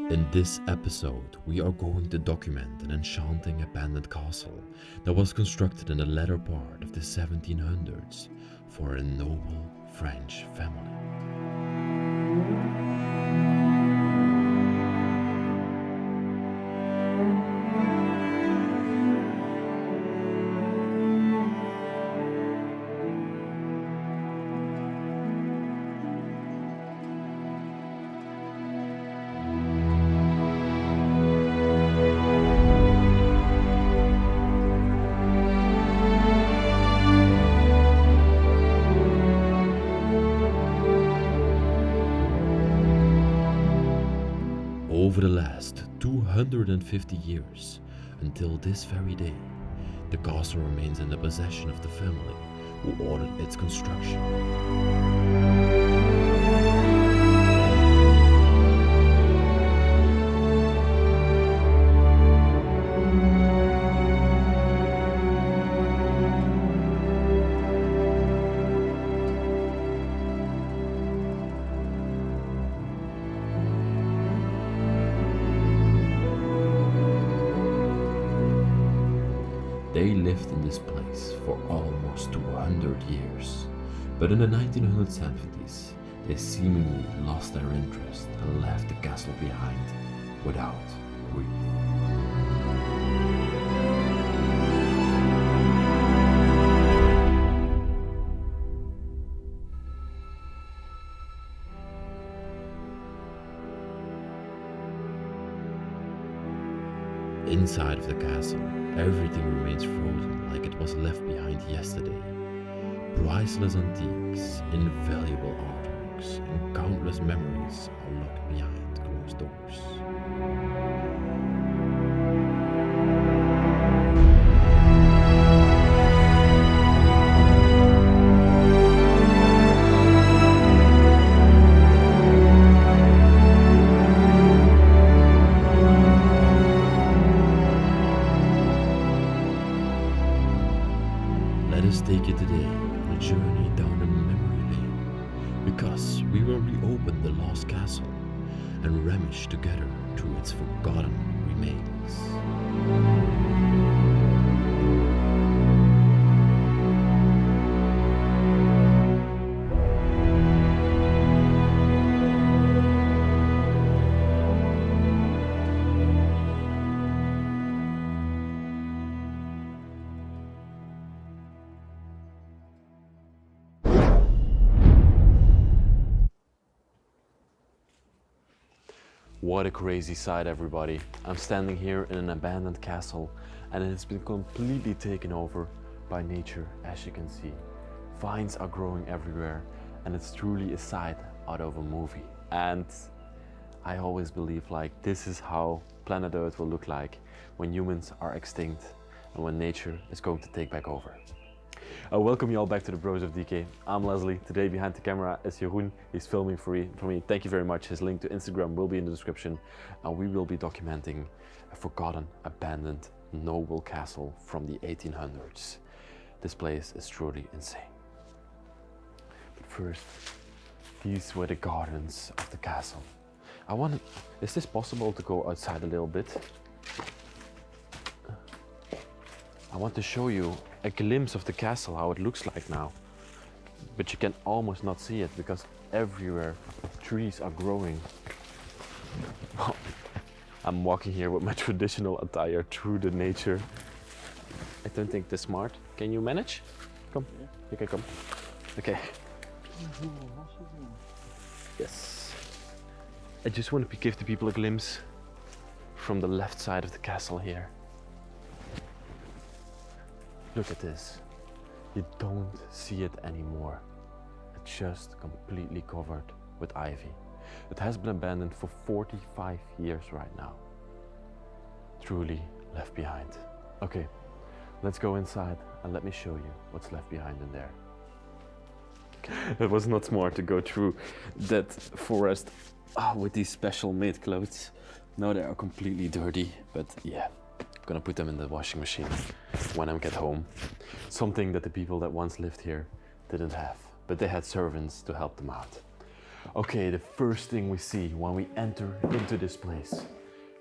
In this episode, we are going to document an enchanting abandoned castle that was constructed in the latter part of the 1700s for a noble French family. Over the last 250 years, until this very day, the castle remains in the possession of the family who ordered its construction. They lived in this place for almost 200 years, but in the 1970s, they seemingly lost their interest and left the castle behind without a wreath. Inside of the castle, everything remains frozen like it was left behind yesterday. Priceless antiques, invaluable artworks, and countless memories are locked behind closed doors. Let us take you today on a journey down the memory lane, because we will reopen the lost castle and rummage together through its forgotten remains. What a crazy sight, everybody. I'm standing here in an abandoned castle and it has been completely taken over by nature, as you can see. Vines are growing everywhere and it's truly a sight out of a movie. And I always believe this is how planet Earth will look like when humans are extinct and when nature is going to take back over. I welcome you all back to the Bros of Decay. I'm Leslie. Today behind the camera is Jeroen. He's filming for me. Thank you very much. His link to Instagram will be in the description. And we will be documenting a forgotten, abandoned, noble castle from the 1800s. This place is truly insane. But first, these were the gardens of the castle. Is this possible to go outside a little bit? I want to show you a glimpse of the castle, how it looks like now. But you can almost not see it because everywhere trees are growing. I'm walking here with my traditional attire through the nature. I don't think this smart. Can you manage? Come, you can come. Okay. Yes. I just want to give the people a glimpse from the left side of the castle here. Look at this. You don't see it anymore. It's just completely covered with ivy. It has been abandoned for 45 years right now. Truly left behind. Okay, let's go inside and let me show you what's left behind in there. It was not smart to go through that forest with these special made clothes. Now they are completely dirty, but yeah. I'm gonna put them in the washing machine when I get home. Something that the people that once lived here didn't have, but they had servants to help them out. Okay, the first thing we see when we enter into this place,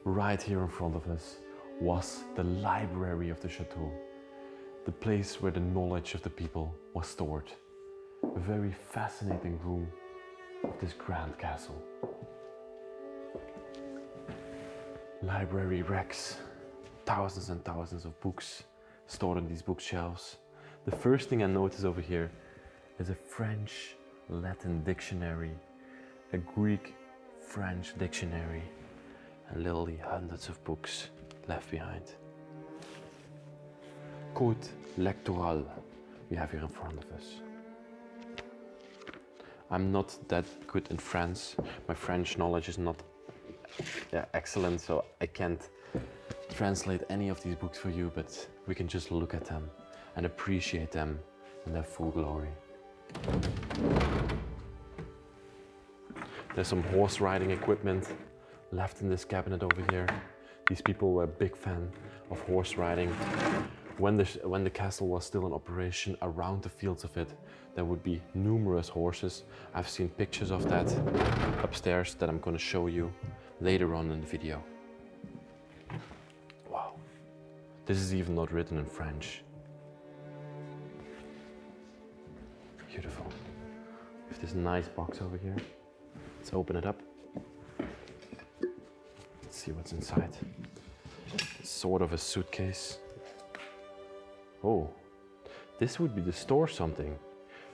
right here in front of us, was the library of the chateau. The place where the knowledge of the people was stored. A very fascinating room of this grand castle. Library racks, thousands and thousands of books stored on these bookshelves. The first thing I notice over here is a French Latin dictionary, a Greek French dictionary, and literally hundreds of books left behind. Code lectoral we have here in front of us. I'm not that good in French. My French knowledge is not excellent, so I can't translate any of these books for you, but we can just look at them and appreciate them in their full glory. There's some horse riding equipment left in this cabinet over here. These people were a big fan of horse riding. When the castle was still in operation, around the fields of it, there would be numerous horses. I've seen pictures of that upstairs that I'm going to show you later on in the video. Wow, this is even not written in French. Beautiful. We have this nice box over here. Let's open it up. Let's see what's inside. It's sort of a suitcase. Oh, this would be to store something.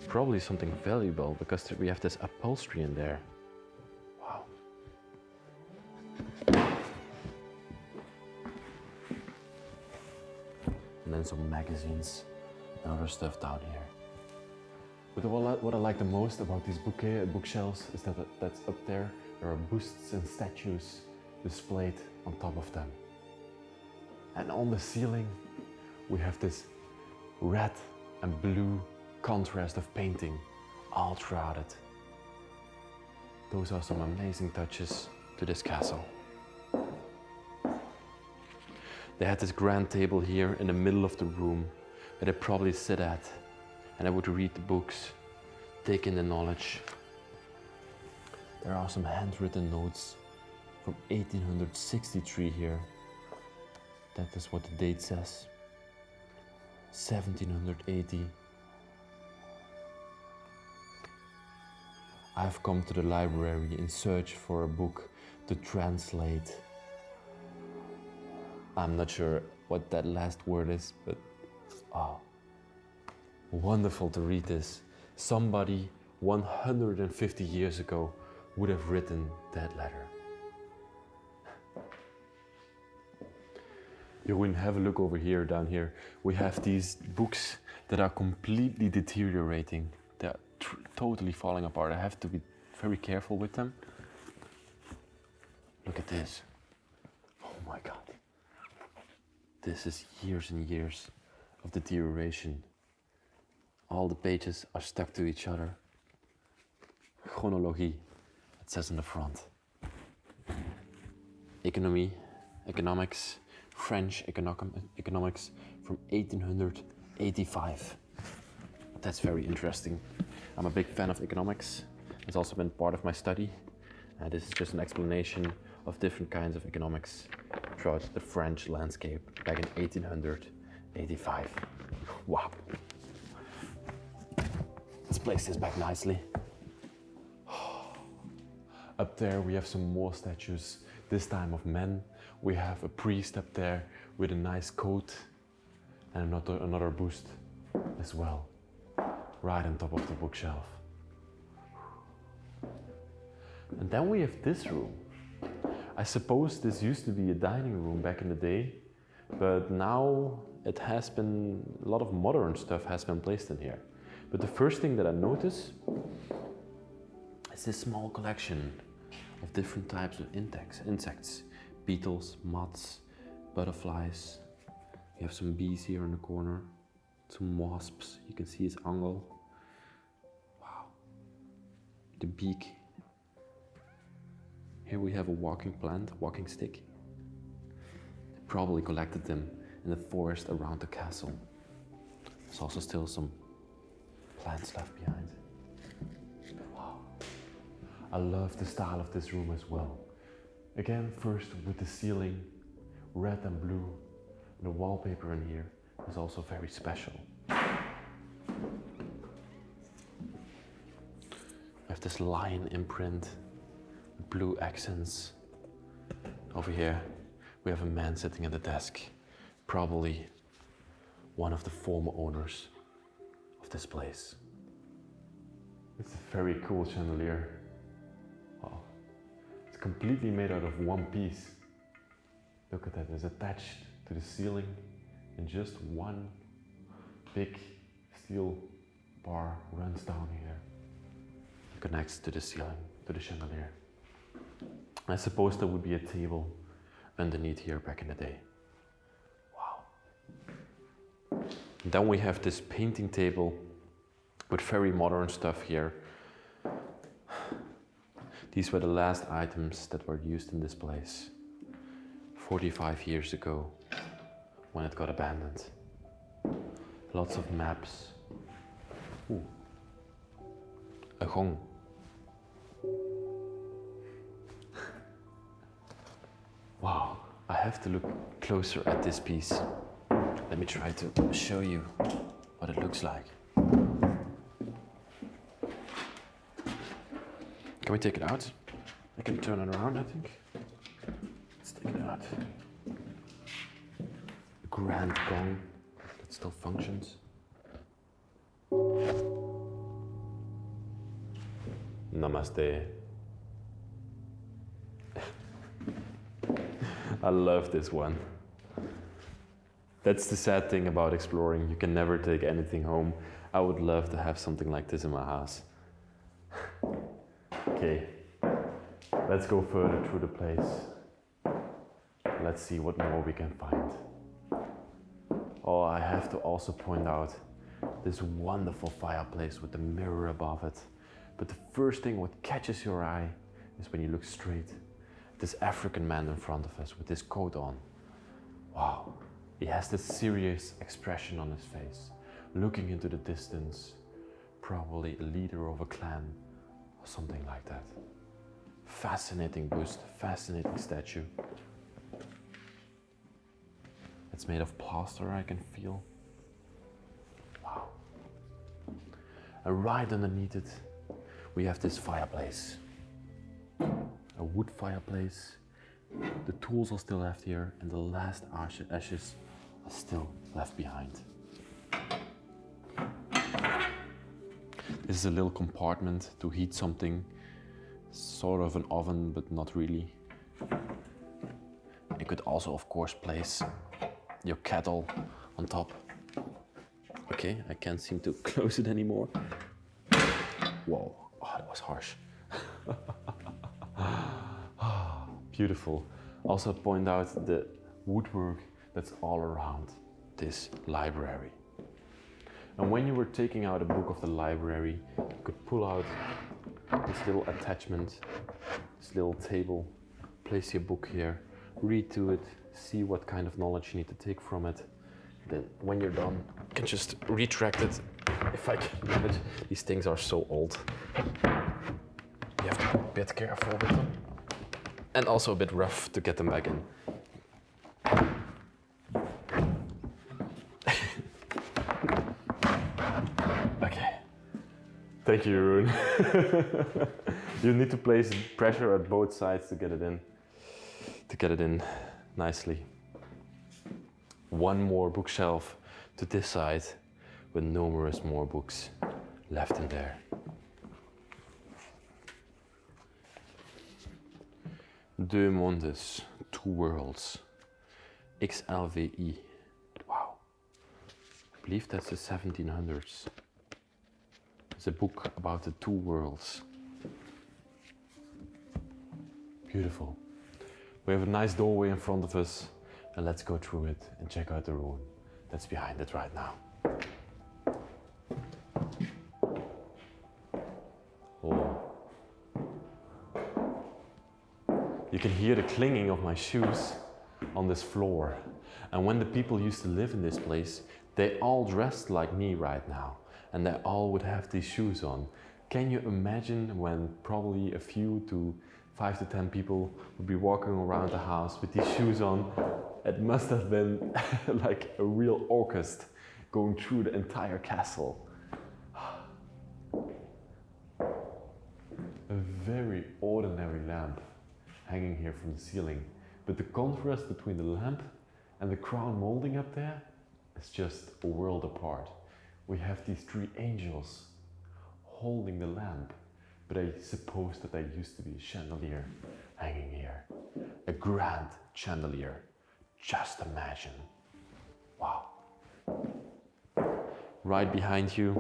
Probably something valuable, because we have this upholstery in there. Wow. And then some magazines and other stuff down here. But what I like the most about these bookshelves is that's up there are busts and statues displayed on top of them. And on the ceiling we have this red and blue contrast of painting all throughout it. Those are some amazing touches to this castle. They had this grand table here in the middle of the room where they probably sit at, and I would read the books, take in the knowledge. There are some handwritten notes from 1863 here. That is what the date says. 1780. I've come to the library in search for a book to translate. I'm not sure what that last word is, but wonderful to read this. Somebody 150 years ago would have written that letter. Jeroen, have a look over here, down here. We have these books that are completely deteriorating. They're totally falling apart. I have to be very careful with them. Look at this. Oh my God. This is years and years of deterioration. All the pages are stuck to each other. Chronologie, it says in the front. Economics, French economics from 1885. That's very interesting. I'm a big fan of economics. It's also been part of my study. This is just an explanation of different kinds of economics throughout the French landscape back in 1885. Wow. Let's place this back nicely. Up there we have some more statues, this time of men. We have a priest up there with a nice coat and another bust as well, right on top of the bookshelf. And then we have this room. I suppose this used to be a dining room back in the day, but now it has been, a lot of modern stuff has been placed in here. But the first thing that I notice is this small collection of different types of insects, beetles, moths, butterflies. You have some bees here in the corner, some wasps. You can see his angle. Wow. The beak. Here we have a walking plant, a walking stick. They probably collected them in the forest around the castle. There's also still some plants left behind. Wow. I love the style of this room as well. Again, first with the ceiling, red and blue. The wallpaper in here is also very special. I have this lion imprint, blue accents. Over here, we have a man sitting at the desk, probably one of the former owners of this place. It's a very cool chandelier. Wow. It's completely made out of one piece. Look at that, it's attached to the ceiling and just one big steel bar runs down here. It connects to the ceiling, to the chandelier. I suppose there would be a table underneath here back in the day. Wow. Then we have this painting table with very modern stuff here. These were the last items that were used in this place 45 years ago when it got abandoned. Lots of maps. Ooh. A gong. Wow, I have to look closer at this piece. Let me try to show you what it looks like. Can we take it out? I can turn it around, I think. Let's take it out. A grand gong that still functions. Namaste. I love this one. That's the sad thing about exploring. You can never take anything home. I would love to have something like this in my house. Okay, let's go further through the place. Let's see what more we can find. Oh, I have to also point out this wonderful fireplace with the mirror above it. But the first thing what catches your eye is when you look straight at this African man in front of us with his coat on. Wow, he has this serious expression on his face, looking into the distance, probably a leader of a clan or something like that. Fascinating bust, fascinating statue. It's made of plaster, I can feel. Wow. And right underneath it, we have this fireplace. A wood fireplace. The tools are still left here, and the last ashes are still left behind. This is a little compartment to heat something, sort of an oven, but not really. You could also, of course, place your kettle on top. Okay, I can't seem to close it anymore. Whoa, oh, that was harsh. Beautiful. Also point out the woodwork that's all around this library. And when you were taking out a book of the library, you could pull out this little attachment, this little table, place your book here, read to it, see what kind of knowledge you need to take from it. Then when you're done, you can just retract it, if I can manage. These things are so old. You have to be a bit careful with them. And also a bit rough to get them back in. Okay. Thank you, Jeroen. You need to place pressure at both sides to get it in nicely. One more bookshelf to this side with numerous more books left in there. Deux mondes, two worlds. XLVI. Wow. I believe that's the 1700s. It's a book about the two worlds. Beautiful. We have a nice doorway in front of us, and let's go through it and check out the ruin that's behind it right now. Oh. You can hear the clinging of my shoes on this floor. And when the people used to live in this place, they all dressed like me right now. And they all would have these shoes on. Can you imagine when probably a few to 5 to 10 people would be walking around the house with these shoes on? It must have been like a real orchestra going through the entire castle. A very ordinary lamp hanging here from the ceiling, but the contrast between the lamp and the crown molding up there is just a world apart. We have these 3 angels holding the lamp, but I suppose that there used to be a chandelier hanging here. A grand chandelier. Just imagine. Wow. Right behind you,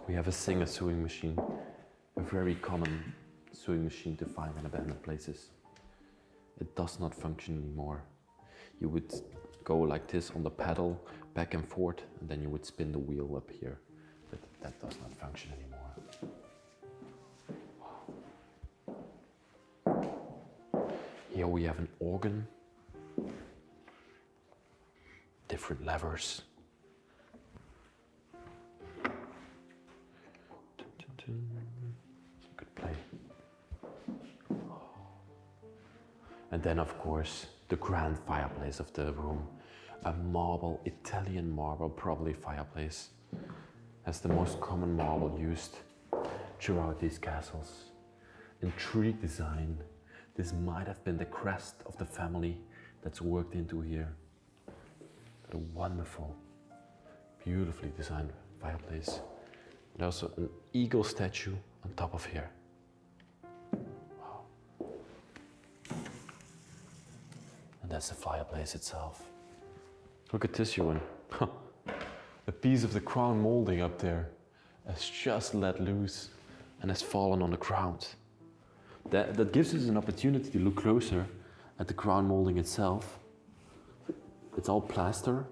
we have a Singer sewing machine. A very common sewing machine to find in abandoned places. It does not function anymore. You would go like this on the pedal, back and forth, and then you would spin the wheel up here. But that does not function anymore. Here we have an organ. Different levers. Good play. And then of course, the grand fireplace of the room. A marble, Italian marble, probably fireplace. As the most common marble used throughout these castles. Intrigue design. This might have been the crest of the family that's worked into here. But a wonderful, beautifully designed fireplace. And also an eagle statue on top of here. Wow. And that's the fireplace itself. Look at this, Johan. A piece of the crown molding up there has just let loose and has fallen on the ground. That gives us an opportunity to look closer at the crown molding itself. It's all plaster.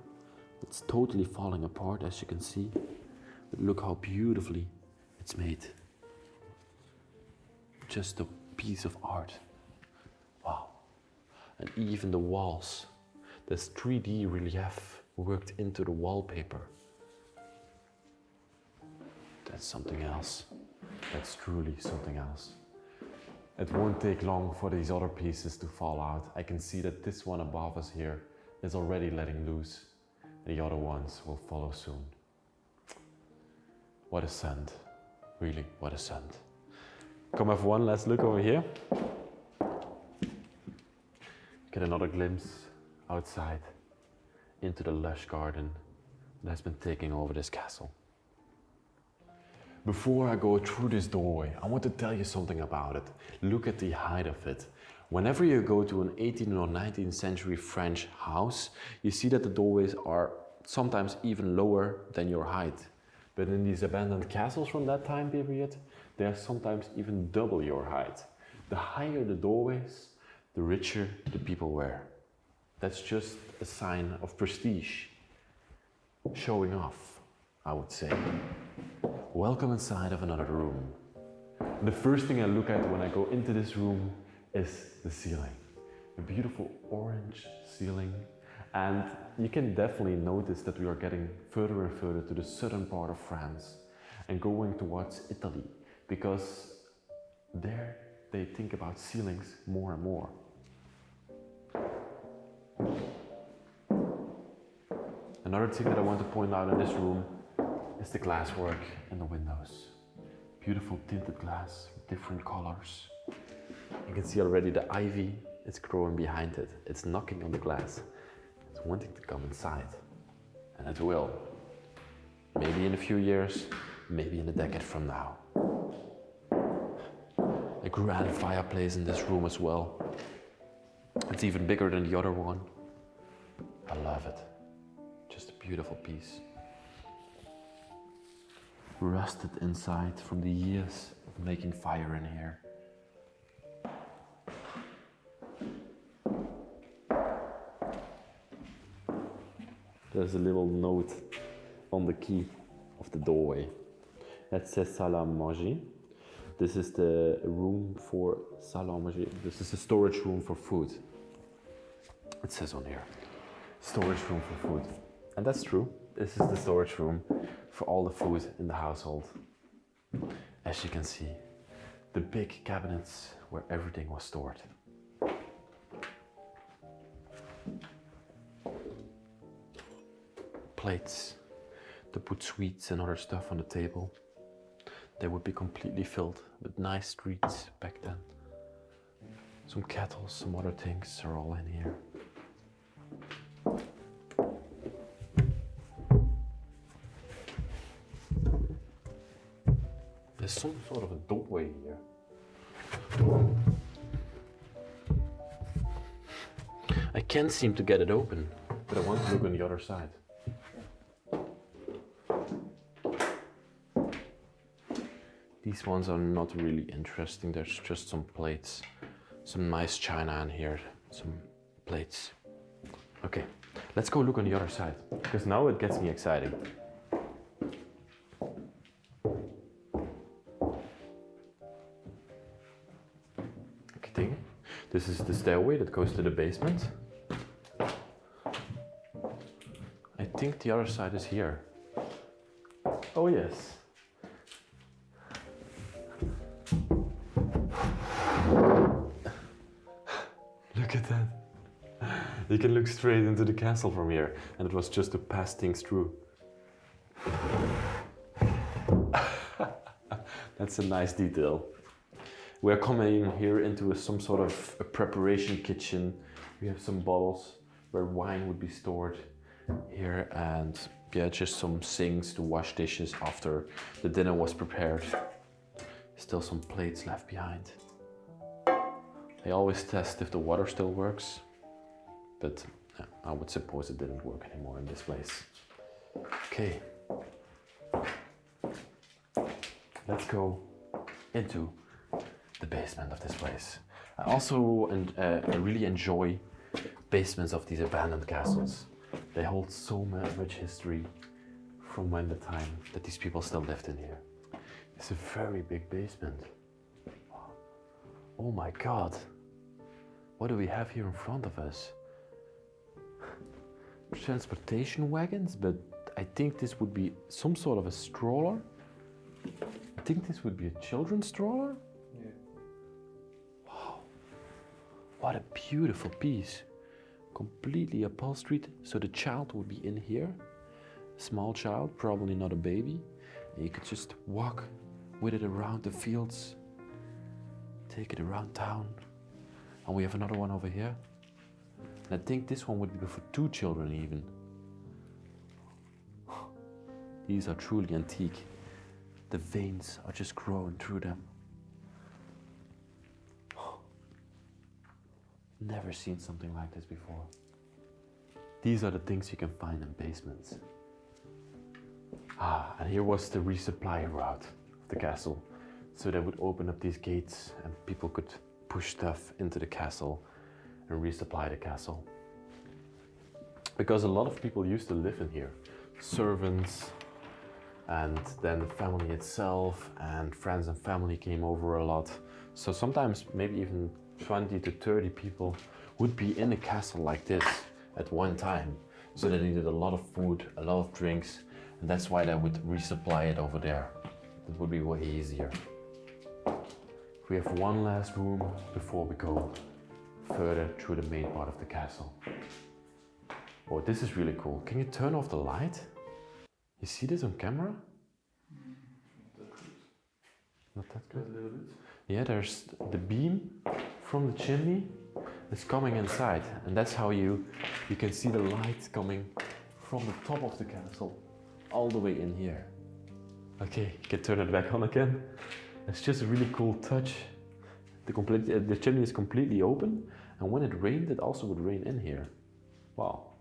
It's totally falling apart, as you can see. But look how beautifully it's made. Just a piece of art. Wow. And even the walls. There's 3D relief worked into the wallpaper. That's something else. That's truly something else. It won't take long for these other pieces to fall out. I can see that this one above us here is already letting loose. The other ones will follow soon. What a scent. Really, what a scent. Come have one last look over here. Get another glimpse outside into the lush garden that has been taking over this castle. Before I go through this doorway, I want to tell you something about it. Look at the height of it. Whenever you go to an 18th or 19th century French house, you see that the doorways are sometimes even lower than your height. But in these abandoned castles from that time period, they are sometimes even double your height. The higher the doorways, the richer the people were. That's just a sign of prestige. Showing off, I would say. Welcome inside of another room. The first thing I look at when I go into this room is the ceiling. A beautiful orange ceiling. And you can definitely notice that we are getting further and further to the southern part of France and going towards Italy, because there they think about ceilings more and more. Another thing that I want to point out in this room is the glasswork in the windows. Beautiful tinted glass, different colors. You can see already the ivy is growing behind it. It's knocking on the glass. It's wanting to come inside. And it will. Maybe in a few years, maybe in a decade from now. A grand fireplace in this room as well. It's even bigger than the other one. I love it. Just a beautiful piece. Rusted inside from the years of making fire in here. There's a little note on the key of the doorway. It says salle à manger. This is the room for salle à manger. This is the storage room for food. It says on here, storage room for food. And that's true. This is the storage room for all the food in the household. as you can see, the big cabinets where everything was stored. Plates to put sweets and other stuff on the table. They would be completely filled with nice treats back then. Some kettles, some other things are all in here. There's some sort of a doorway here. I can't seem to get it open, but I want to look on the other side. These ones are not really interesting, there's just some plates. Some nice china in here, some plates. Okay, let's go look on the other side, because now it gets me excited. Okay, this is the stairway that goes to the basement. I think the other side is here. Oh yes. Look at that. You can look straight into the castle from here, and it was just to pass things through. That's a nice detail. We're coming here into some sort of a preparation kitchen. We have some bottles where wine would be stored here, and yeah, just some sinks to wash dishes after the dinner was prepared. Still some plates left behind. I always test if the water still works, but I would suppose it didn't work anymore in this place. Okay, let's go into the basement of this place. I also really enjoy basements of these abandoned castles. They hold so much history from when the time that these people still lived in here. It's a very big basement. Oh my God. What do we have here in front of us? Transportation wagons, but I think this would be some sort of a stroller. I think this would be a children's stroller. Yeah. Wow. What a beautiful piece. Completely upholstered, so the child would be in here. A small child, probably not a baby. And you could just walk with it around the fields, take it around town. And we have another one over here. And I think this one would be for 2 children even. These are truly antique. The veins are just growing through them. Never seen something like this before. These are the things you can find in basements. And here was the resupply route of the castle. So they would open up these gates and people could push stuff into the castle and resupply the castle. Because a lot of people used to live in here. Servants, and then the family itself, and friends and family came over a lot. So sometimes maybe even 20 to 30 people would be in a castle like this at one time. So they needed a lot of food, a lot of drinks, and that's why they would resupply it over there. It would be way easier. We have one last room before we go further through the main part of the castle. Oh, this is really cool. Can you turn off the light? You see this on camera? Not that good? A little bit. Yeah, there's the beam from the chimney is coming inside, and that's how you can see the light coming from the top of the castle all the way in here. Okay, you can turn it back on again. It's just a really cool touch. The chimney is completely open, and when it rained, it also would rain in here. Wow.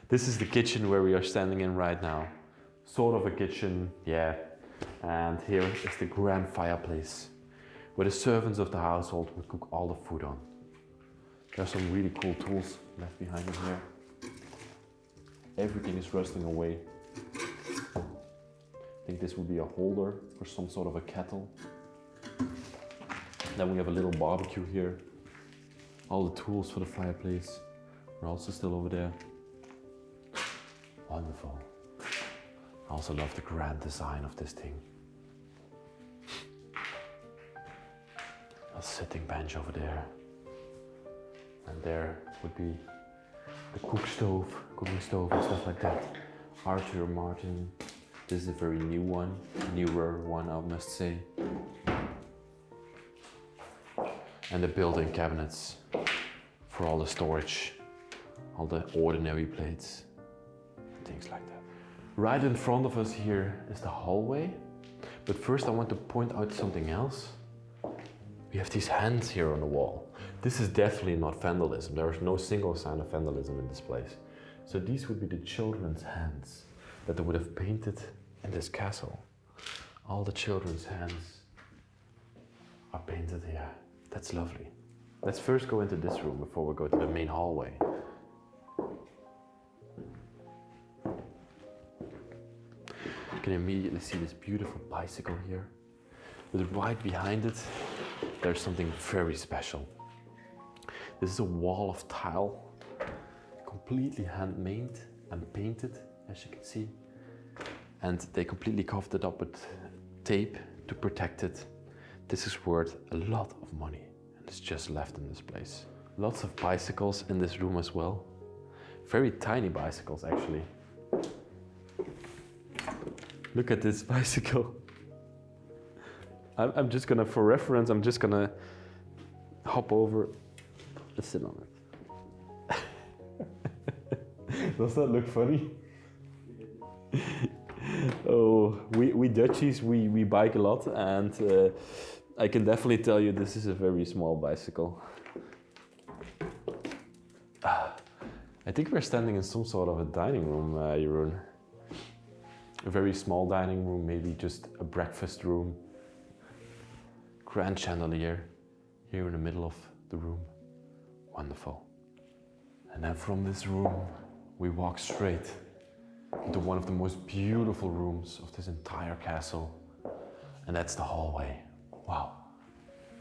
This is the kitchen where we are standing in right now. Sort of a kitchen, yeah. And here is the grand fireplace, where the servants of the household would cook all the food on. There are some really cool tools left behind in here. Everything is rusting away. I think this would be a holder for some sort of a kettle. Then we have a little barbecue here. All the tools for the fireplace are also still over there. Wonderful. I also love the grand design of this thing. a sitting bench over there. And there would be the cooking stove and stuff like that. Arthur Martin. This is a very newer one I must say. And the built-in cabinets for all the storage, all the ordinary plates, things like that. Right in front of us here is the hallway. But first I want to point out something else. We have these hands here on the wall. This is definitely not vandalism. There is no single sign of vandalism in this place. So these would be the children's hands that they would have painted in this castle. All the children's hands are painted here. That's lovely. Let's first go into this room before we go to the main hallway. You can immediately see this beautiful bicycle here. But right behind it, there's something very special. This is a wall of tile, completely handmade and painted, as you can see. And they completely covered it up with tape to protect it. This is worth a lot of money, and it's just left in this place. Lots of bicycles in this room as well. Very tiny bicycles, actually. Look at this bicycle. I'm just gonna, for reference, I'm just gonna hop over and sit on it. Does that look funny? Oh, we Dutchies, we bike a lot, and I can definitely tell you this is a very small bicycle. I think we're standing in some sort of a dining room, Jeroen. A very small dining room, maybe just a breakfast room. Grand chandelier here in the middle of the room. Wonderful. And then from this room, we walk straight into one of the most beautiful rooms of this entire castle. And that's the hallway. Wow.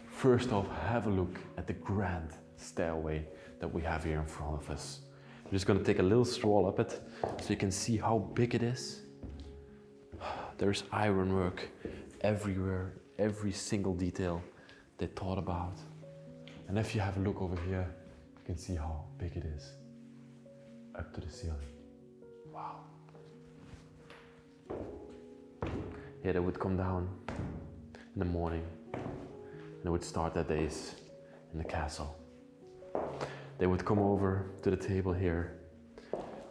First off, have a look at the grand stairway that we have here in front of us. I'm just gonna take a little stroll up it so you can see how big it is. There's ironwork everywhere, every single detail they thought about. And if you have a look over here, you can see how big it is, up to the ceiling. Wow. Yeah, they would come down in the morning and they would start their days in the castle. They would come over to the table here,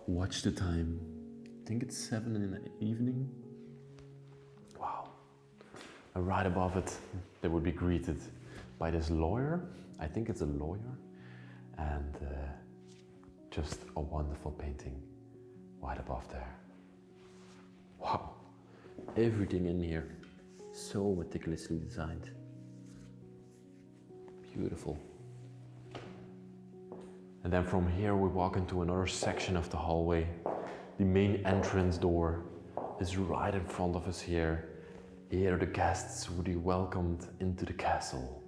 watch the time. I think it's 7 in the evening. Wow. And right above it, they would be greeted by this lawyer. I think it's a lawyer. And just a wonderful painting right above there. Wow. Everything in here, so meticulously designed. Beautiful. And then from here we walk into another section of the hallway. The main entrance door is right in front of us here. Here the guests would be welcomed into the castle.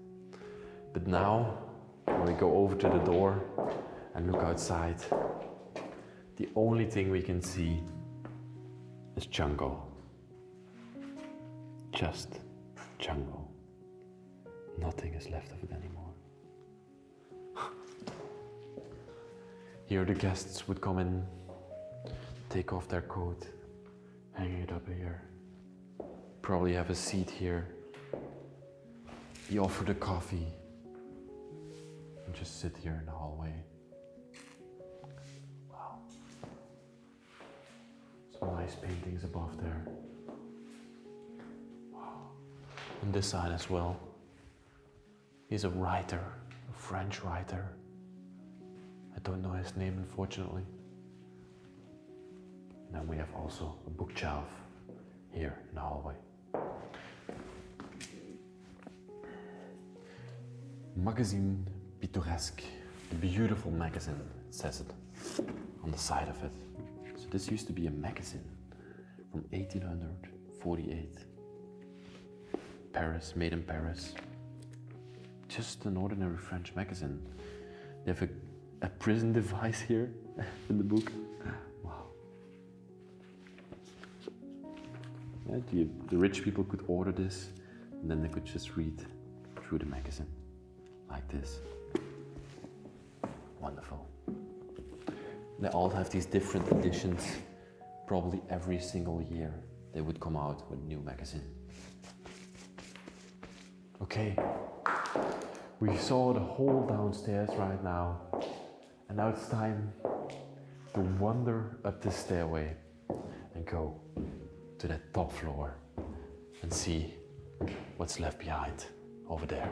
But now, when we go over to the door and look outside, the only thing we can see is jungle. Just jungle. Nothing is left of it anymore. Here the guests would come in, take off their coat, hang it up here. Probably have a seat here. You offer the coffee and just sit here in the hallway. Wow. Some nice paintings above there. Wow. On this side as well. He's a writer, a French writer. I don't know his name, unfortunately. And then we have also a bookshelf here in the hallway. Magazine Pittoresque, a beautiful magazine, it says it on the side of it. So this used to be a magazine from 1848. Paris, made in Paris. Just an ordinary French magazine. They have a prison device here in the book. Wow. Yeah, the rich people could order this and then they could just read through the magazine. like this. Wonderful. They all have these different editions. Probably every single year they would come out with a new magazine. Okay, we saw the whole downstairs right now, and now it's time to wander up the stairway and go to that top floor and see what's left behind over there.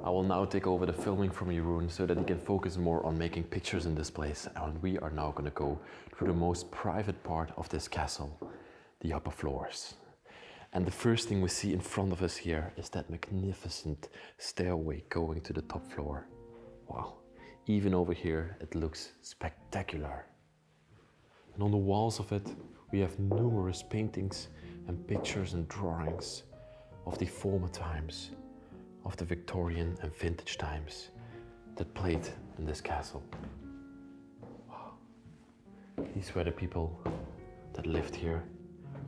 I will now take over the filming from Jeroen so that he can focus more on making pictures in this place, and we are now going to go through the most private part of this castle, the upper floors. And the first thing we see in front of us here is that magnificent stairway going to the top floor. Wow, even over here it looks spectacular. And on the walls of it we have numerous paintings and pictures and drawings of the former times, of the Victorian and vintage times that played in this castle. Wow. These were the people that lived here.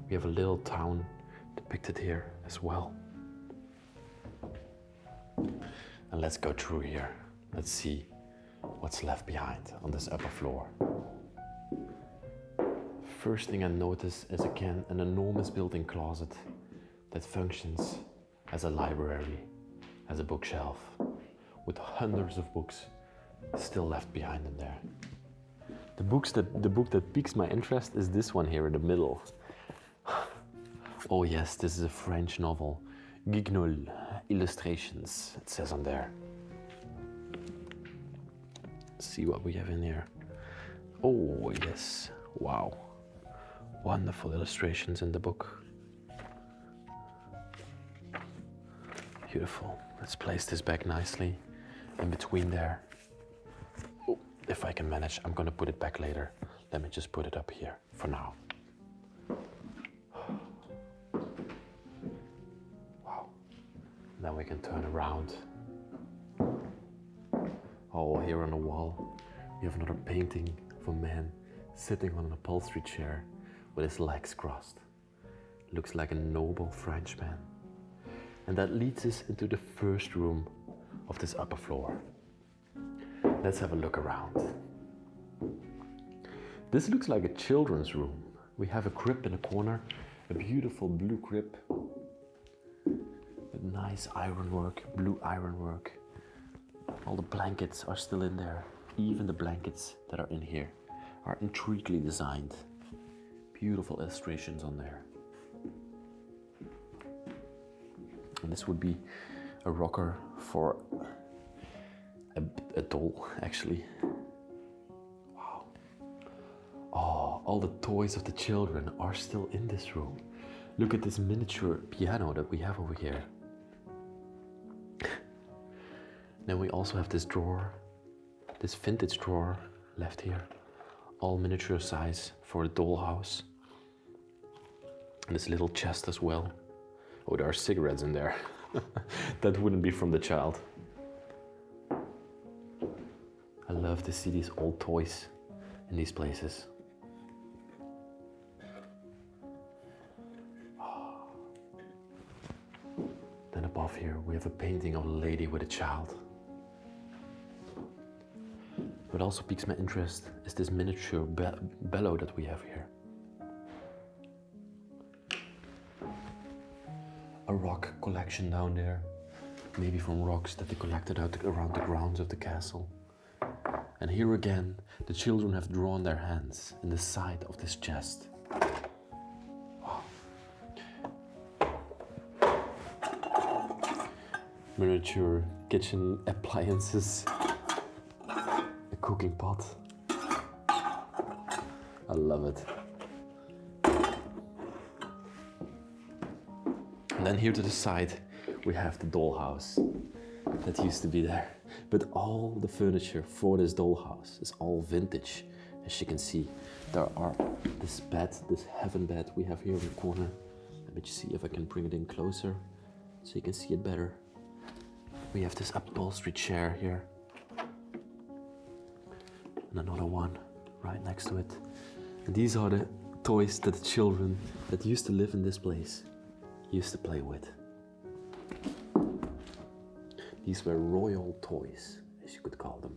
We have a little town depicted here as well. And let's go through here. Let's see what's left behind on this upper floor. First thing I notice is again an enormous built-in closet that functions as a library, as a bookshelf, with hundreds of books still left behind in there. The book that piques my interest is this one here in the middle. Oh yes, this is a French novel, Guignol, illustrations, it says on there. Let's see what we have in here. Oh yes, wow. Wonderful illustrations in the book. Beautiful. Let's place this back nicely in between there. Oh, if I can manage, I'm gonna put it back later. Let me just put it up here for now. Wow. Then we can turn around. Oh, here on the wall, we have another painting of a man sitting on an upholstery chair with his legs crossed. Looks like a noble Frenchman. And that leads us into the first room of this upper floor. Let's have a look around. This looks like a children's room. We have a crib in the corner, a beautiful blue crib with nice ironwork, blue ironwork. All the blankets are still in there. Even the blankets that are in here are intriguingly designed. Beautiful illustrations on there. And this would be a rocker for a doll, actually. Wow. Oh, all the toys of the children are still in this room. Look at this miniature piano that we have over here. Then we also have this drawer, this vintage drawer left here. All miniature size for a dollhouse. And this little chest as well. Oh, there are cigarettes in there. That wouldn't be from the child. I love to see these old toys in these places. Then above here we have a painting of a lady with a child. What also piques my interest is this miniature bellow that we have here. A rock collection down there, maybe from rocks that they collected out around the grounds of the castle. And here again, the children have drawn their hands in the side of this chest. Wow. Miniature kitchen appliances, a cooking pot. I love it. And then here to the side, we have the dollhouse that used to be there. But all the furniture for this dollhouse is all vintage. As you can see, there are this bed, this heaven bed we have here in the corner. Let me just see if I can bring it in closer so you can see it better. We have this upholstery chair here. And another one right next to it. And these are the toys that the children that used to live in this place used to play with. These were royal toys, as you could call them,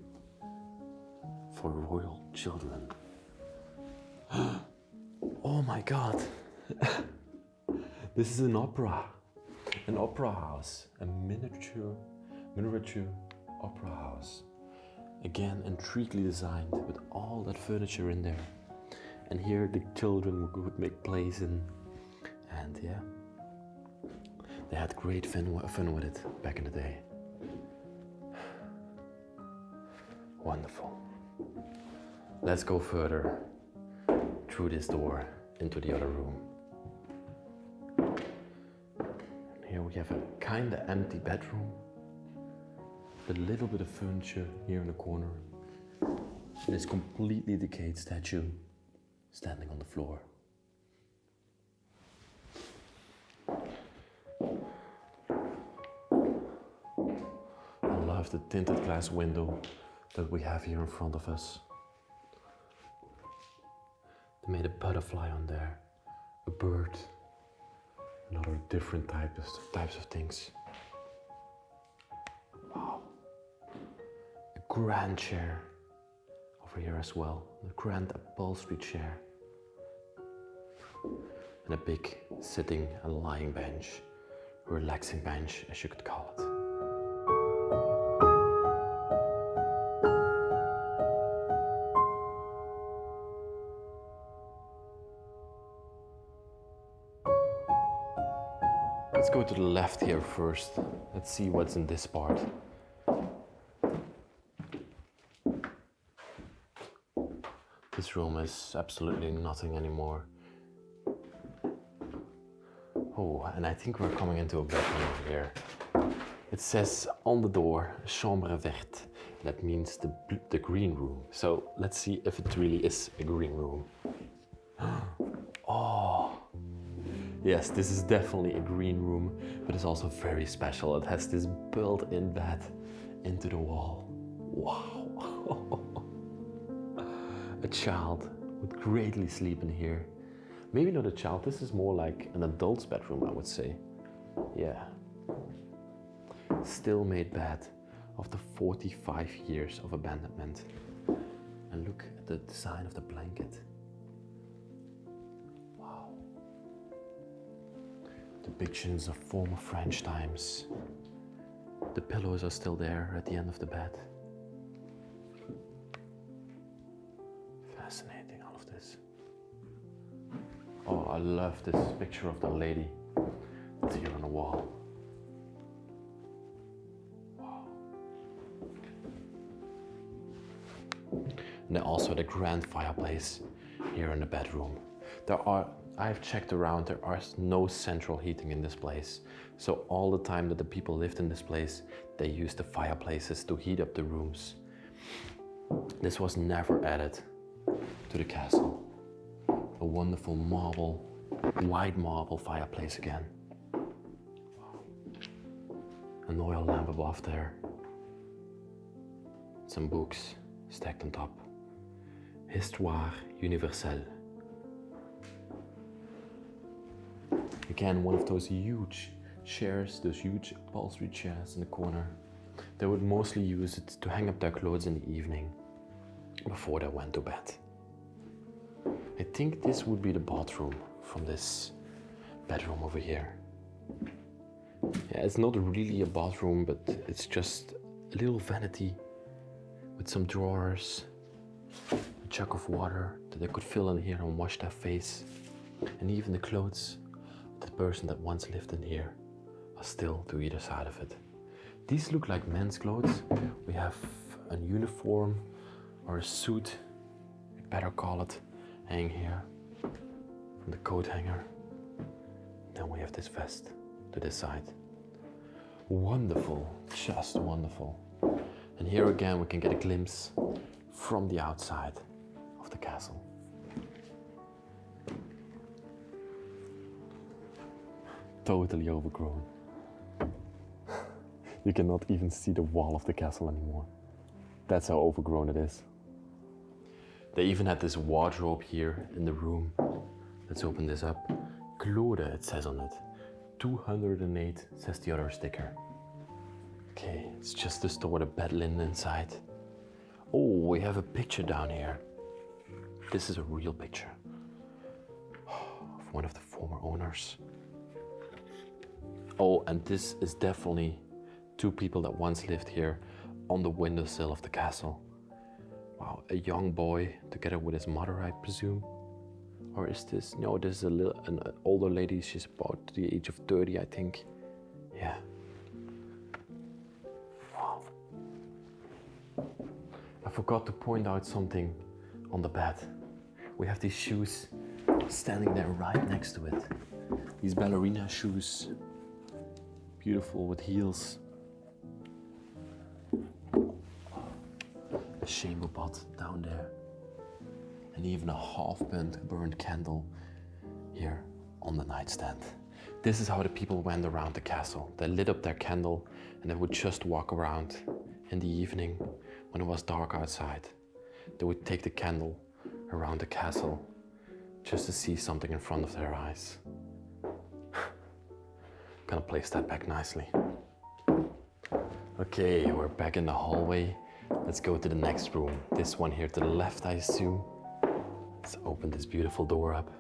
for royal children. Oh my God! This is an opera house, a miniature opera house. Again, intriguingly designed with all that furniture in there. And here the children would make plays in, and yeah, they had great fun with it back in the day. Wonderful. Let's go further through this door into the other room. And here we have a kinda empty bedroom. A little bit of furniture here in the corner. And this completely decayed statue standing on the floor. I love the tinted glass window that we have here in front of us. They made a butterfly on there, a bird, and other different types of things. Wow. A grand chair over here as well, a grand upholstery chair. And a big sitting and lying bench, a relaxing bench as you could call it. Let's go to the left here first. Let's see what's in this part. This room is absolutely nothing anymore. Oh, and I think we're coming into a bedroom here. It says on the door, chambre verte. That means the green room. So let's see if it really is a green room. Oh, yes, this is definitely a green room, but it's also very special. It has this built-in bed into the wall. Wow. A child would greatly sleep in here. Maybe not a child, this is more like an adult's bedroom, I would say. Yeah. Still made bed after 45 years of abandonment. And look at the design of the blanket. Wow. Depictions of former French times. The pillows are still there at the end of the bed. Fascinating, all of this. Oh, I love this picture of the lady that's here on the wall. Wow. And then also the grand fireplace here in the bedroom. I've checked around, there are no central heating in this place. So all the time that the people lived in this place, they used the fireplaces to heat up the rooms. This was never added to the castle. A wonderful white marble fireplace again. An oil lamp above there. Some books stacked on top. Histoire universelle. Again, one of those huge chairs, those huge upholstery chairs in the corner. They would mostly use it to hang up their clothes in the evening before they went to bed. I think this would be the bathroom from this bedroom over here. Yeah, it's not really a bathroom, but it's just a little vanity with some drawers, a jug of water that they could fill in here and wash their face. And even the clothes of the person that once lived in here are still to either side of it. These look like men's clothes. We have a uniform or a suit, we better call it, hanging here from the coat hanger. Then we have this vest to this side. Wonderful, just wonderful. And here again we can get a glimpse from the outside of the castle. Totally overgrown. You cannot even see the wall of the castle anymore. That's how overgrown it is. They even had this wardrobe here in the room. Let's open this up. Claude, it says on it. 208 says the other sticker. Okay, it's just to store the bed linen inside. Oh, we have a picture down here. This is a real picture of one of the former owners. Oh, and this is definitely two people that once lived here on the windowsill of the castle. Wow, a young boy together with his mother, I presume. Or is this, no, this is an older lady. She's about the age of 30, I think. Yeah. Wow. I forgot to point out something on the bed. We have these shoes standing there right next to it. These ballerina shoes. Beautiful with heels. A chamber pot down there. And even a half-burnt candle here on the nightstand. This is how the people went around the castle. They lit up their candle and they would just walk around in the evening when it was dark outside. They would take the candle around the castle just to see something in front of their eyes. Gonna place that back nicely. Okay, we're back in the hallway. Let's go to the next room. This one here to the left, I assume. Let's open this beautiful door up.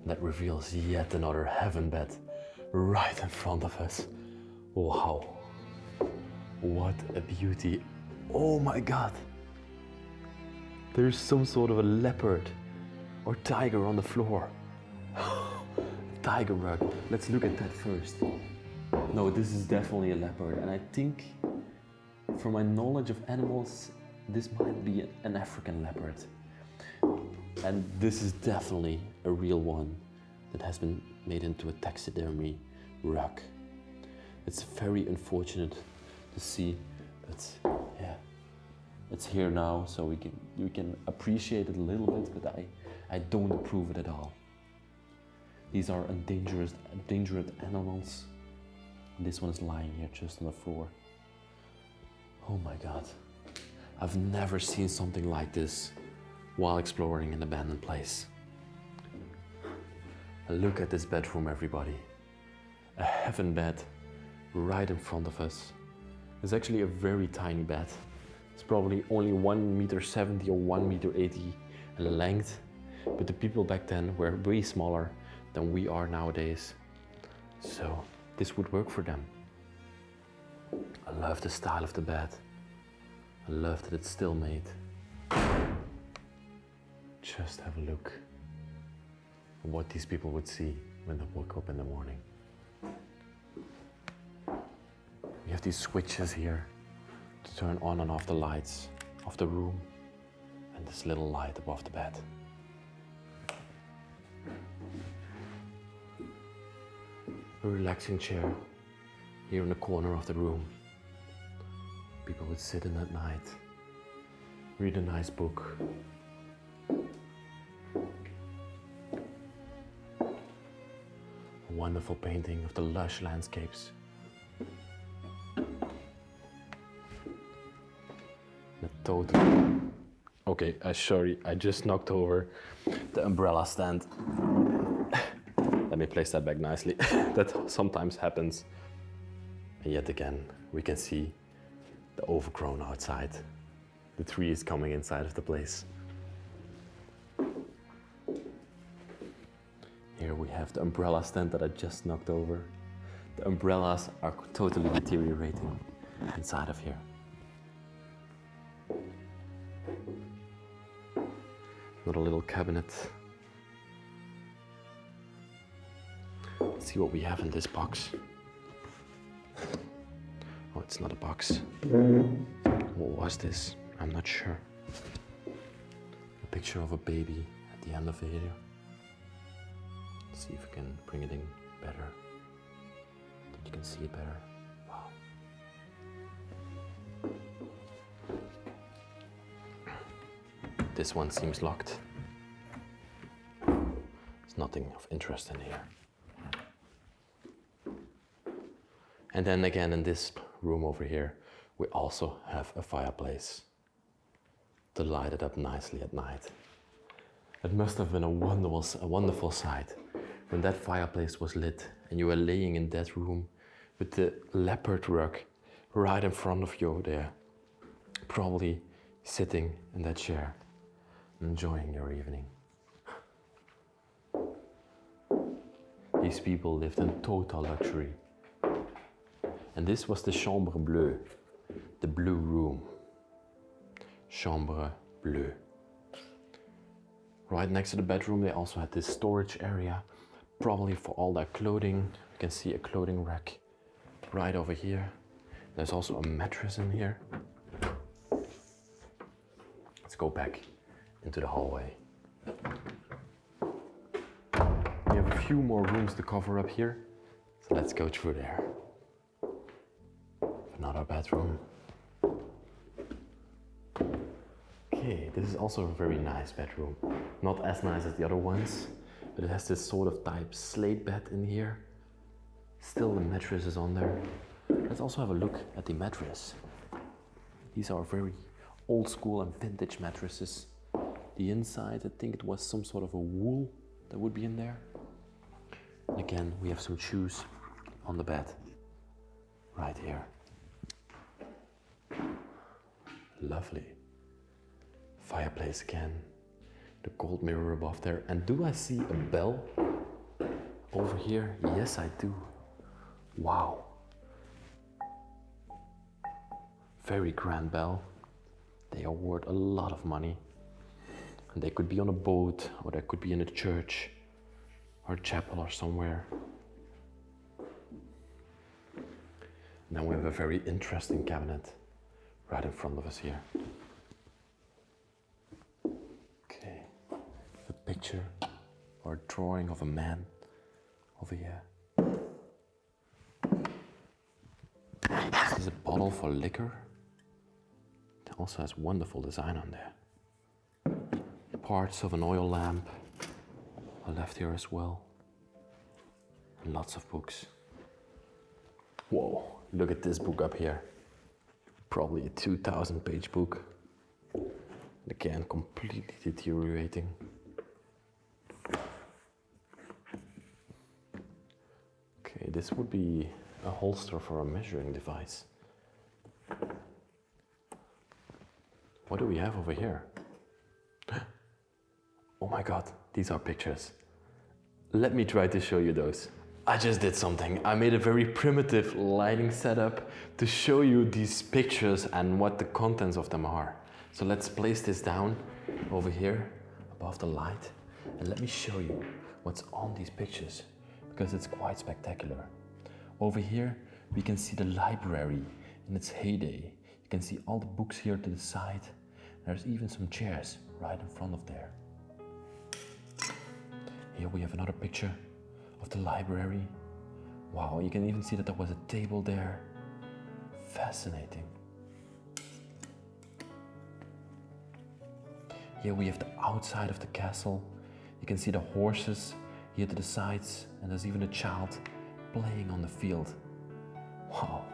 That reveals yet another heaven bed right in front of us. Wow. What a beauty. Oh my God. There's some sort of a leopard or tiger on the floor. Tiger rug. Let's look at that first. No, this is definitely a leopard. And I think, from my knowledge of animals, this might be an African leopard. And this is definitely a real one that has been made into a taxidermy rug. It's very unfortunate to see, but yeah, it's here now, so we can appreciate it a little bit, but I don't approve it at all. These are endangered animals. This one is lying here just on the floor. Oh my God, I've never seen something like this while exploring an abandoned place. Look at this bedroom, everybody. A heaven bed right in front of us. It's actually a very tiny bed. It's probably only 1.70 m or 1.80 m in length, but the people back then were way smaller than we are nowadays. So this would work for them. I love the style of the bed. I love that it's still made. Just have a look at what these people would see when they woke up in the morning. We have these switches here to turn on and off the lights of the room, and this little light above the bed. A relaxing chair here in the corner of the room. People would sit in at night, read a nice book. A wonderful painting of the lush landscapes. Okay, sorry, I just knocked over the umbrella stand. Let me place that back nicely. That sometimes happens. And yet again, we can see the overgrown outside. The tree is coming inside of the place. Here we have the umbrella stand that I just knocked over. The umbrellas are totally deteriorating inside of here. Another little cabinet. Let's see what we have in this box. Oh, it's not a box. What was this? I'm not sure. A picture of a baby at the end of the video. Let's see if we can bring it in better. That you can see it better. Wow. This one seems locked. There's nothing of interest in here. And then again in this room over here, we also have a fireplace to light it up nicely at night. It must have been a wonderful sight when that fireplace was lit and you were laying in that room with the leopard rug right in front of you there, probably sitting in that chair, enjoying your evening. These people lived in total luxury. And this was the chambre bleue, the blue room. Chambre bleue. Right next to the bedroom, they also had this storage area, probably for all their clothing. You can see a clothing rack right over here. There's also a mattress in here. Let's go back into the hallway. We have a few more rooms to cover up here, so let's go through there. Another bedroom. Okay, this is also a very nice bedroom. Not as nice as the other ones, but it has this sort of type slate bed in here. Still the mattress is on there. Let's also have a look at the mattress. These are very old school and vintage mattresses. The inside, I think it was some sort of a wool that would be in there. And again, we have some shoes on the bed, right here. Lovely. Fireplace again. The gold mirror above there. And do I see a bell over here? Yes, I do. Wow. Very grand bell. They are worth a lot of money. And they could be on a boat, or they could be in a church, or a chapel, or somewhere. And then we have a very interesting cabinet right in front of us here. Okay, a picture or a drawing of a man over here. This is a bottle for liquor. It also has wonderful design on there. Parts of an oil lamp are left here as well. And lots of books. Whoa, look at this book up here. Probably a 2,000 page book. Again, completely deteriorating. Okay, this would be a holster for a measuring device. What do we have over here? Oh my God, these are pictures. Let me try to show you those. I just did something. I made a very primitive lighting setup to show you these pictures and what the contents of them are. So let's place this down over here above the light and let me show you what's on these pictures because it's quite spectacular. Over here we can see the library in its heyday. You can see all the books here to the side. There's even some chairs right in front of there. Here we have another picture of the library. Wow, you can even see that there was a table there. Fascinating. Here we have the outside of the castle. You can see the horses here to the sides, and there's even a child playing on the field. Wow.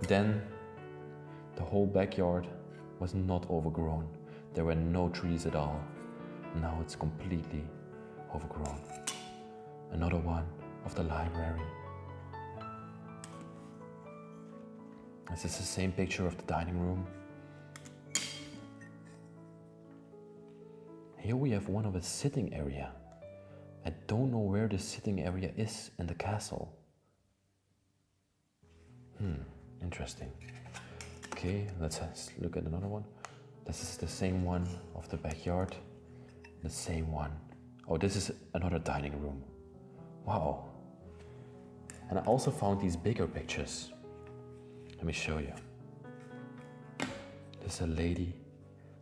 Then the whole backyard was not overgrown. There were no trees at all. Now it's completely overgrown. Another one of the library. This is the same picture of the dining room. Here we have one of a sitting area. I don't know where the sitting area is in the castle. Interesting. Okay, let's look at another one. This is the same one of the backyard. The same one. Oh, this is another dining room. Wow. And I also found these bigger pictures. Let me show you. There's a lady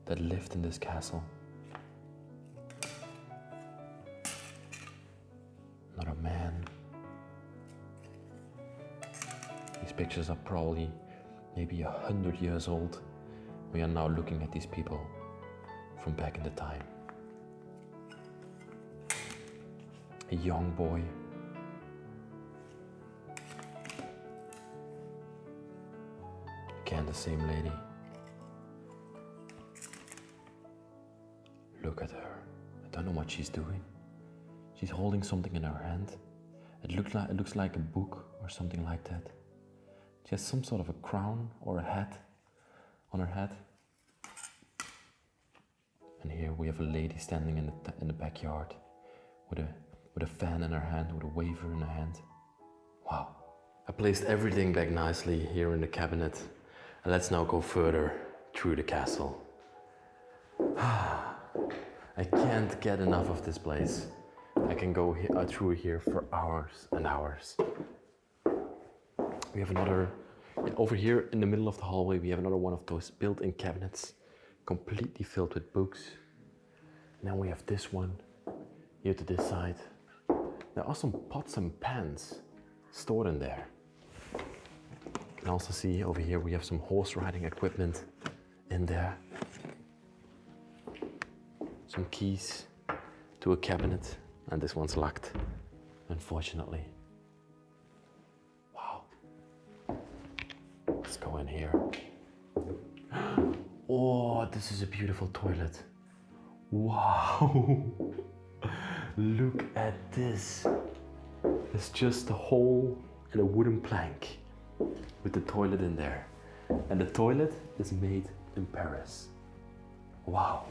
that lived in this castle. Another man. These pictures are probably maybe 100 years old. We are now looking at these people from back in the time. A young boy. the same lady. Look at her. I don't know what she's doing. She's holding something in her hand. It looks like a book or something like that. She has some sort of a crown or a hat on her head. And here we have a lady standing in the backyard with a fan in her hand, with a waver in her hand. Wow. I placed everything back nicely here in the cabinet. And let's now go further through the castle. I can't get enough of this place. I can go through here for hours and hours. We have another, over here in the middle of the hallway, we have another one of those built-in cabinets, completely filled with books. And then we have this one here to this side. There are some pots and pans stored in there. You can also see over here we have some horse riding equipment in there. Some keys to a cabinet, and this one's locked, unfortunately. Wow. Let's go in here. Oh, this is a beautiful toilet. Wow. Look at this. It's just a hole and a wooden plank with the toilet in there. And the toilet is made in Paris. Wow.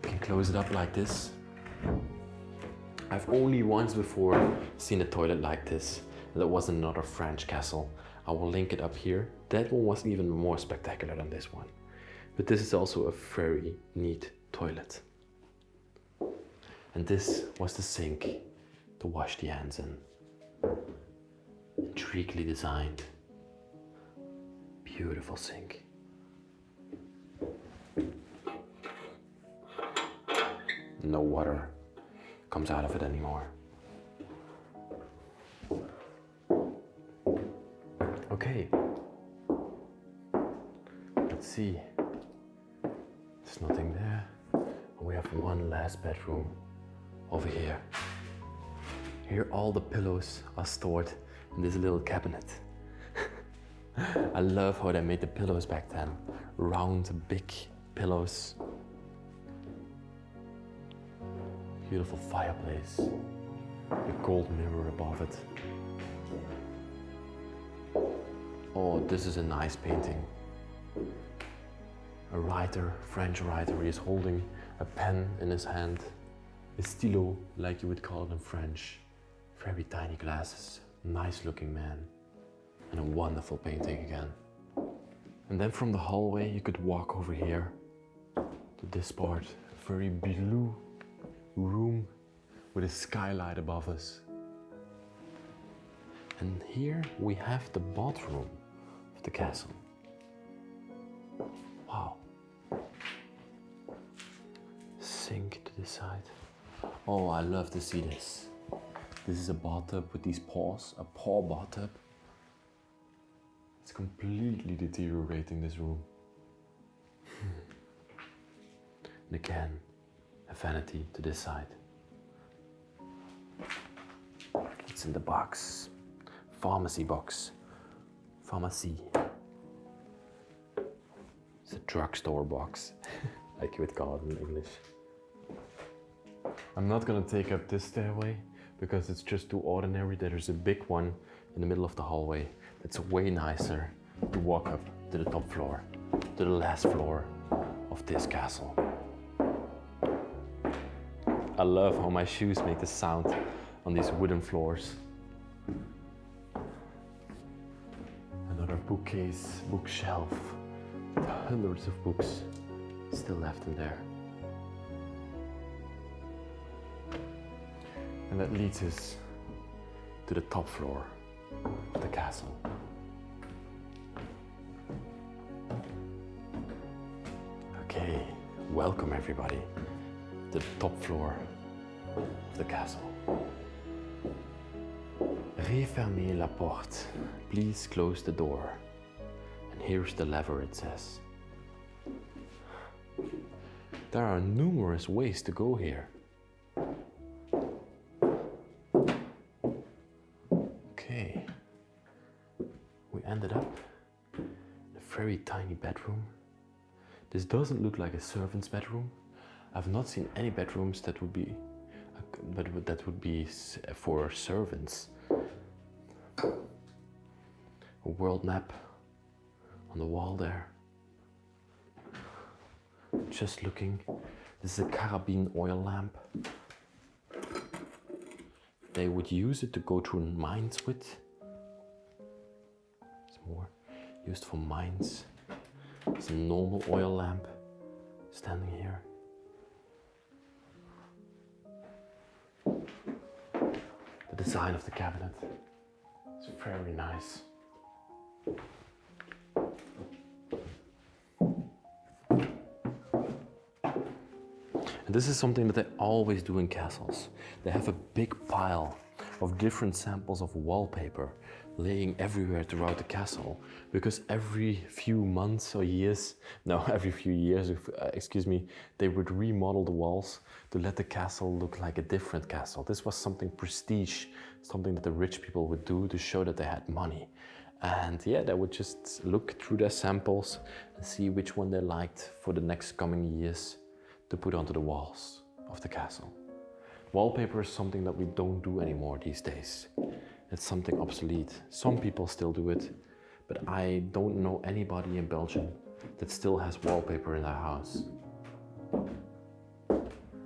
You can close it up like this. I've only once before seen a toilet like this. That was another French castle. I will link it up here. That one was even more spectacular than this one. But this is also a very neat toilet. And this was the sink to wash the hands in. Intriguely designed. Beautiful sink. No water comes out of it anymore. Okay. Let's see. There's nothing there. We have one last bedroom over here. Here all the pillows are stored in this little cabinet. I love how they made the pillows back then. Round, big pillows. Beautiful fireplace. The gold mirror above it. Oh, this is a nice painting. A writer, French writer, he is holding a pen in his hand. A stylo, like you would call it in French. Very tiny glasses, nice looking man. And a wonderful painting again. And then from the hallway you could walk over here to this part. A very blue room with a skylight above us. And here we have the bathroom of the castle. Wow. Sink to the side. Oh, I love to see this. This is a bathtub with these paws, a paw bathtub. It's completely deteriorating this room. And again, a vanity to this side. It's in the box. Pharmacy box. Pharmacy. It's a drugstore box, like you would call it in English. I'm not gonna take up this stairway because it's just too ordinary. There's a big one in the middle of the hallway. It's way nicer to walk up to the top floor, to the last floor of this castle. I love how my shoes make the sound on these wooden floors. Another bookcase, bookshelf, hundreds of books still left in there. And that leads us to the top floor of the castle. Okay, welcome everybody to the top floor of the castle. Refermez la porte. Please close the door. And here's the lever, it says. There are numerous ways to go here. Okay. We ended up in a very tiny bedroom. This doesn't look like a servant's bedroom. I've not seen any bedrooms that would be for servants. A world map on the wall there. Just looking. This is a Carbine Oil Lamp. They would use it to go through mines with. It's more used for mines. It's a normal oil lamp standing here. The design of the cabinet is very nice. And this is something that they always do in castles. They have a big pile of different samples of wallpaper laying everywhere throughout the castle, because every few months or years, no, every few years, excuse me, they would remodel the walls to let the castle look like a different castle. This was something prestige, something that the rich people would do to show that they had money. And yeah, they would just look through their samples and see which one they liked for the next coming years to put onto the walls of the castle. Wallpaper is something that we don't do anymore these days. It's something obsolete. Some people still do it, but I don't know anybody in Belgium that still has wallpaper in their house.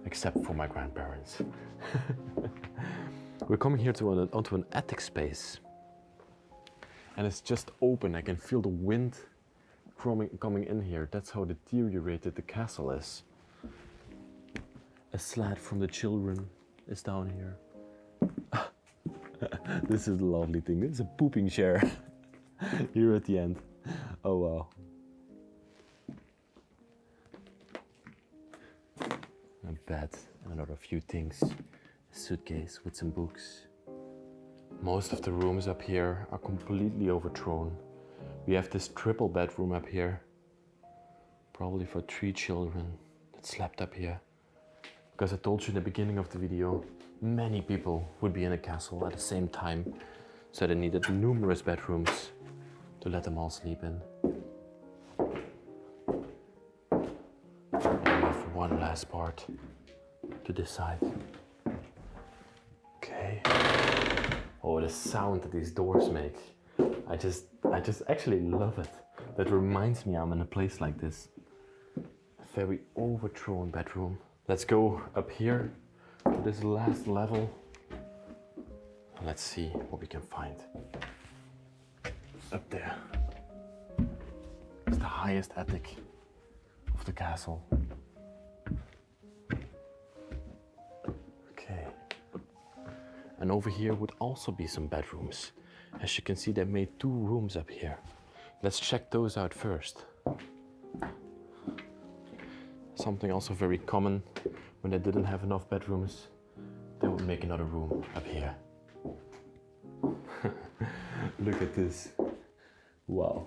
Except for my grandparents. We're coming here onto an attic space. And it's just open. I can feel the wind coming in here. That's how deteriorated the castle is. A slat from the children is down here. This is a lovely thing. This is a pooping chair here at the end. Oh wow. A bed and another few things. A suitcase with some books. Most of the rooms up here are completely overthrown. We have this triple bedroom up here. Probably for 3 children that slept up here. Because I told you in the beginning of the video, many people would be in a castle at the same time, so they needed numerous bedrooms to let them all sleep in. And we have one last part to decide. Okay. Oh, the sound that these doors make. I just actually love it. That reminds me I'm in a place like this. A very overthrown bedroom. Let's go up here to this last level. Let's see what we can find. Up there. It's the highest attic of the castle. Okay. And over here would also be some bedrooms. As you can see, they made 2 rooms up here. Let's check those out first. Something also very common, when they didn't have enough bedrooms, they would make another room up here. Look at this. Wow.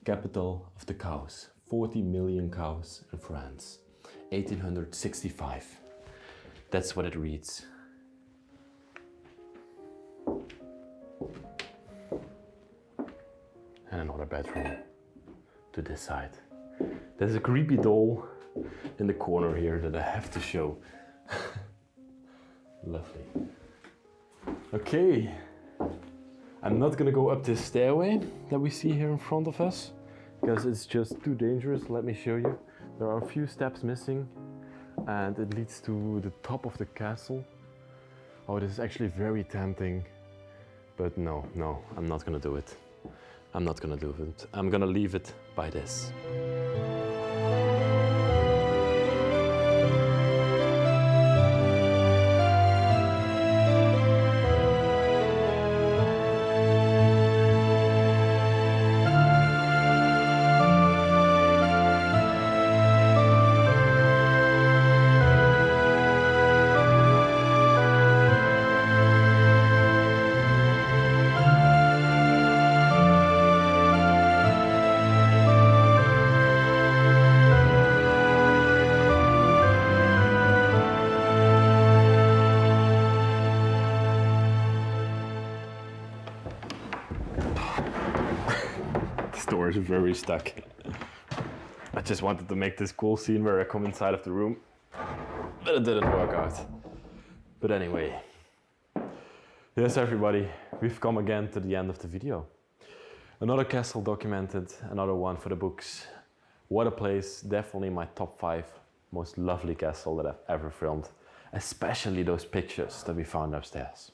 Capital of the cows. 40 million cows in France. 1865. That's what it reads. And another bedroom to this side. There's a creepy doll in the corner here that I have to show. Lovely. Okay. I'm not gonna go up this stairway that we see here in front of us, because it's just too dangerous. Let me show you. There are a few steps missing and it leads to the top of the castle. Oh, this is actually very tempting. But no, I'm not gonna do it. I'm not gonna do it. I'm gonna leave it by this. door is very stuck. I just wanted to make this cool scene where I come inside of the room, but it didn't work out. But anyway, yes everybody, we've come again to the end of the video. Another castle documented, another one for the books. What a place, definitely my top 5 most lovely castle that I've ever filmed, especially those pictures that we found upstairs.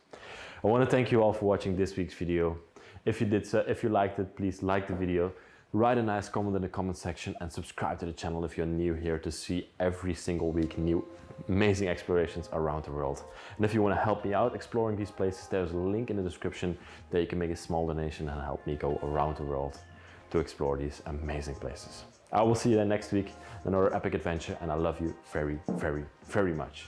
I want to thank you all for watching this week's video. If you did so, if you liked it, please like the video, write a nice comment in the comment section and subscribe to the channel if you're new here to see every single week new amazing explorations around the world. And if you want to help me out exploring these places, there's a link in the description that you can make a small donation and help me go around the world to explore these amazing places. I will see you then next week, another epic adventure, and I love you very, very, very much.